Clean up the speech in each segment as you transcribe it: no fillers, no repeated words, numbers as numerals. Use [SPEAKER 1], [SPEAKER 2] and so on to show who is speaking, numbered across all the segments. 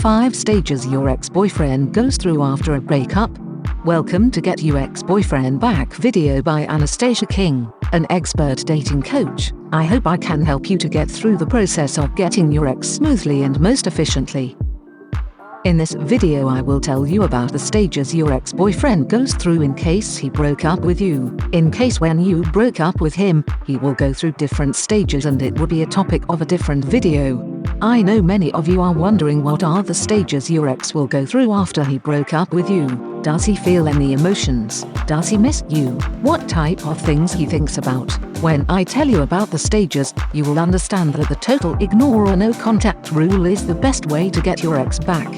[SPEAKER 1] 5 stages your ex-boyfriend goes through after a breakup. Welcome to Get Your Ex-Boyfriend Back video by Anastasia King, an expert dating coach. I hope I can help you to get through the process of getting your ex smoothly and most efficiently. In this video I will tell you about the stages your ex-boyfriend goes through in case he broke up with you. In case when you broke up with him, he will go through different stages and it would be a topic of a different video. I know many of you are wondering what are the stages your ex will go through after he broke up with you. Does he feel any emotions? Does he miss you? What type of things he thinks about? When I tell you about the stages, you will understand that the total ignore or no contact rule is the best way to get your ex back.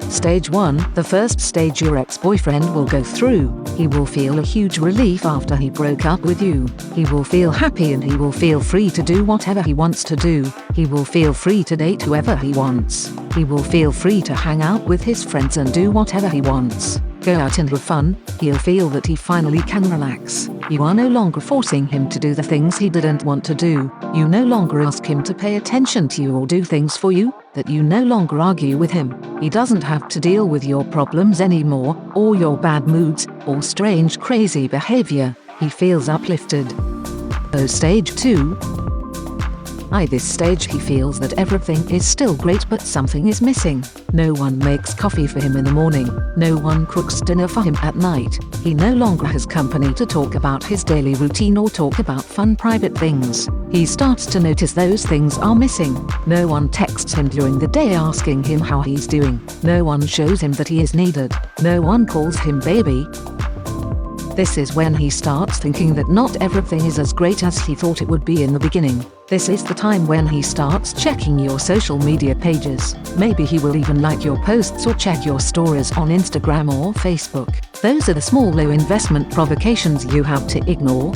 [SPEAKER 1] Stage 1, the first stage your ex-boyfriend will go through. He will feel a huge relief after he broke up with you. He will feel happy and he will feel free to do whatever he wants to do. He will feel free to date whoever he wants. He will feel free to hang out with his friends and do whatever he wants. Go out and have fun. He'll feel that he finally can relax. You are no longer forcing him to do the things he didn't want to do. You no longer ask him to pay attention to you or do things for you. That you no longer argue with him. He doesn't have to deal with your problems anymore, or your bad moods, or strange crazy behavior. He feels uplifted. So stage 2. At this stage he feels that everything is still great but something is missing. No one makes coffee for him in the morning. No one cooks dinner for him at night. He no longer has company to talk about his daily routine or talk about fun private things. He starts to notice those things are missing. No one texts him during the day asking him how he's doing. No one shows him that he is needed. No one calls him baby. This is when he starts thinking that not everything is as great as he thought it would be in the beginning. This is the time when he starts checking your social media pages. Maybe he will even like your posts or check your stories on Instagram or Facebook. Those are the small low investment provocations you have to ignore.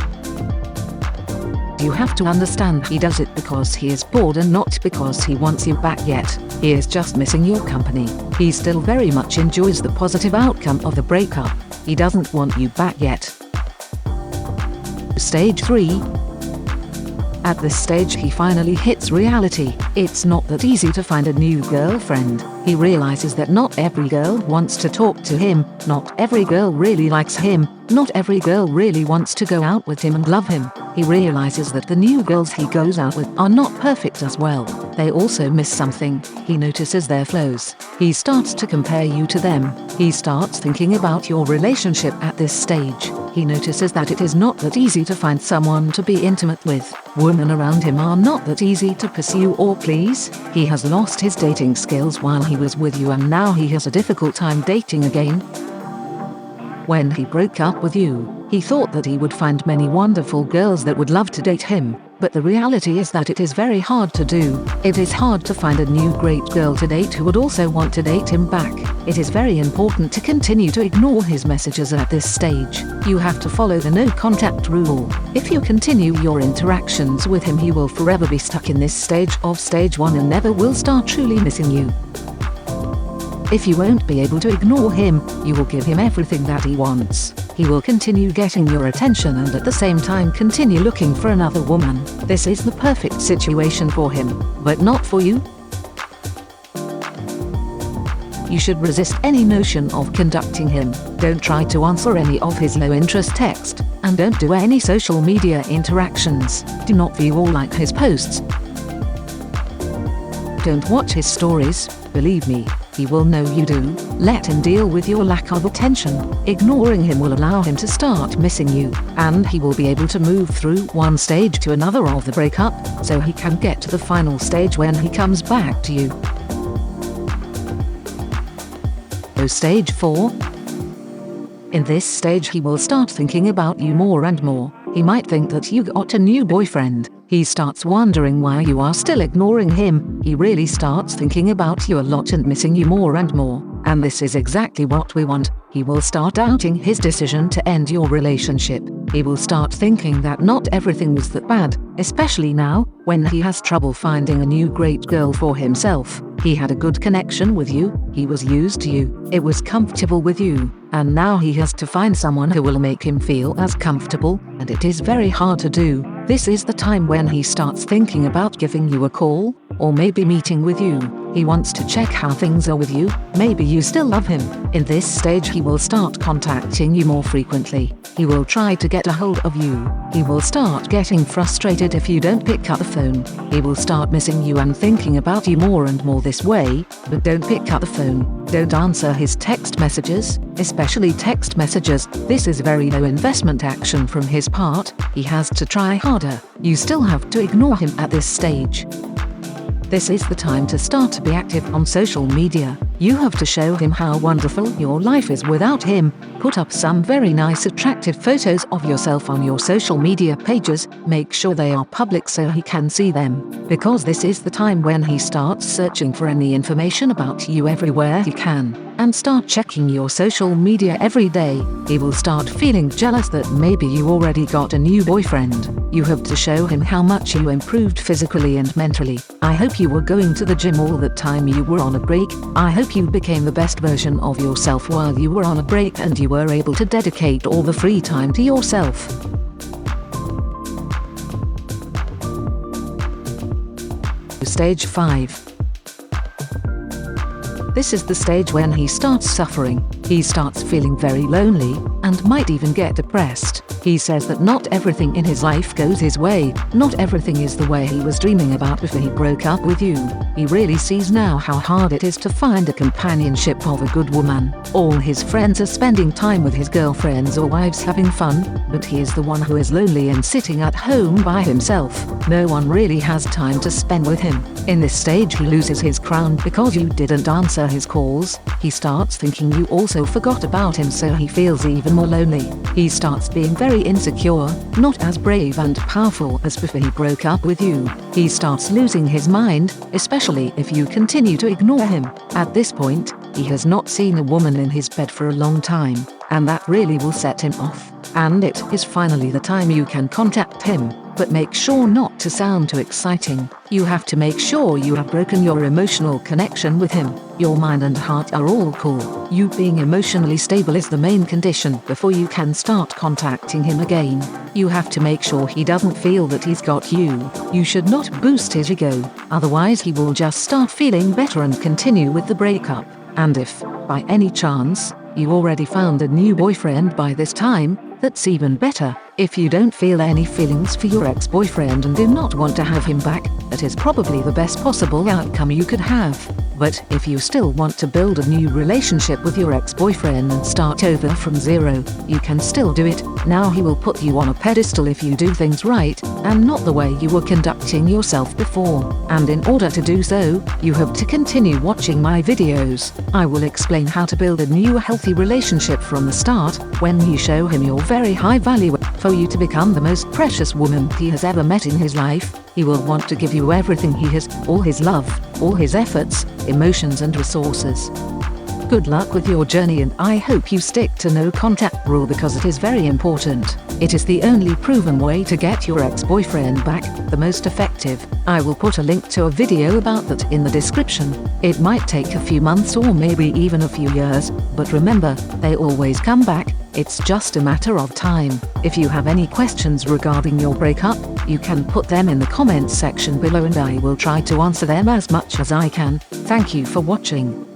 [SPEAKER 1] You have to understand he does it because he is bored and not because he wants you back yet. He is just missing your company. He still very much enjoys the positive outcome of the breakup. He doesn't want you back yet. Stage 3. At this stage he finally hits reality. It's not that easy to find a new girlfriend. He realizes that not every girl wants to talk to him, not every girl really likes him, not every girl really wants to go out with him and love him. He realizes that the new girls he goes out with are not perfect as well. They also miss something. He notices their flaws. He starts to compare you to them. He starts thinking about your relationship at this stage. He notices that it is not that easy to find someone to be intimate with. Women around him are not that easy to pursue or please. He has lost his dating skills while he was with you and now he has a difficult time dating again. When he broke up with you, he thought that he would find many wonderful girls that would love to date him, but the reality is that it is very hard to do. It is hard to find a new great girl to date who would also want to date him back. It is very important to continue to ignore his messages at this stage. You have to follow the no contact rule. If you continue your interactions with him, he will forever be stuck in this stage of stage 1 and never will start truly missing you. If you won't be able to ignore him, you will give him everything that he wants. He will continue getting your attention and at the same time continue looking for another woman. This is the perfect situation for him, but not for you. You should resist any notion of conducting him. Don't try to answer any of his low-interest text, and don't do any social media interactions. Do not view or like his posts. Don't watch his stories. Believe me, he will know you do. Let him deal with your lack of attention. Ignoring him will allow him to start missing you, and he will be able to move through one stage to another of the breakup, so he can get to the final stage when he comes back to you. So stage 4. In this stage he will start thinking about you more and more. He might think that you got a new boyfriend. He starts wondering why you are still ignoring him. He really starts thinking about you a lot and missing you more and more. And this is exactly what we want. He will start doubting his decision to end your relationship. He will start thinking that not everything was that bad, especially now, when he has trouble finding a new great girl for himself. He had a good connection with you, he was used to you, it was comfortable with you, and now he has to find someone who will make him feel as comfortable, and it is very hard to do. This is the time when he starts thinking about giving you a call, or maybe meeting with you. He wants to check how things are with you. Maybe you still love him. In this stage, he will start contacting you more frequently. He will try to get a hold of you. He will start getting frustrated if you don't pick up the phone. He will start missing you and thinking about you more and more this way, but don't pick up the phone. Don't answer his text messages, especially text messages. This is very low investment action from his part. He has to try harder. You still have to ignore him at this stage. This is the time to start to be active on social media. You have to show him how wonderful your life is without him. Put up some very nice attractive photos of yourself on your social media pages. Make sure they are public so he can see them, because this is the time when he starts searching for any information about you everywhere he can, and start checking your social media every day. He will start feeling jealous that maybe you already got a new boyfriend. You have to show him how much you improved physically and mentally. I hope you were going to the gym all the time you were on a break. I hope you became the best version of yourself while you were on a break and you were able to dedicate all the free time to yourself. Stage 5. This is the stage when he starts suffering. He starts feeling very lonely, and might even get depressed. He says that not everything in his life goes his way. Not everything is the way he was dreaming about before he broke up with you. He really sees now how hard it is to find a companionship of a good woman. All his friends are spending time with his girlfriends or wives having fun, but he is the one who is lonely and sitting at home by himself. No one really has time to spend with him. In this stage, he loses his crown because you didn't answer his calls. He starts thinking you also forgot about him, so he feels even more lonely. He starts being very insecure, not as brave and powerful as before he broke up with you. He starts losing his mind, especially if you continue to ignore him. At this point, he has not seen a woman in his bed for a long time, and that really will set him off. And it is finally the time you can contact him, but make sure not to sound too exciting. You have to make sure you have broken your emotional connection with him. Your mind and heart are all cool. You being emotionally stable is the main condition before you can start contacting him again. You have to make sure he doesn't feel that he's got you. You should not boost his ego, otherwise he will just start feeling better and continue with the breakup. And if, by any chance, you already found a new boyfriend by this time, that's even better. If you don't feel any feelings for your ex-boyfriend and do not want to have him back, that is probably the best possible outcome you could have. But if you still want to build a new relationship with your ex-boyfriend and start over from zero, you can still do it. Now he will put you on a pedestal if you do things right, and not the way you were conducting yourself before. And in order to do so, you have to continue watching my videos. I will explain how to build a new healthy relationship from the start. When you show him your very high value for you to become the most precious woman he has ever met in his life, he will want to give you everything he has, all his love, all his efforts, emotions and resources. Good luck with your journey, and I hope you stick to no contact rule because it is very important. It is the only proven way to get your ex-boyfriend back, the most effective. I will put a link to a video about that in the description. It might take a few months or maybe even a few years, but remember, they always come back. It's just a matter of time. If you have any questions regarding your breakup, you can put them in the comments section below and I will try to answer them as much as I can. Thank you for watching.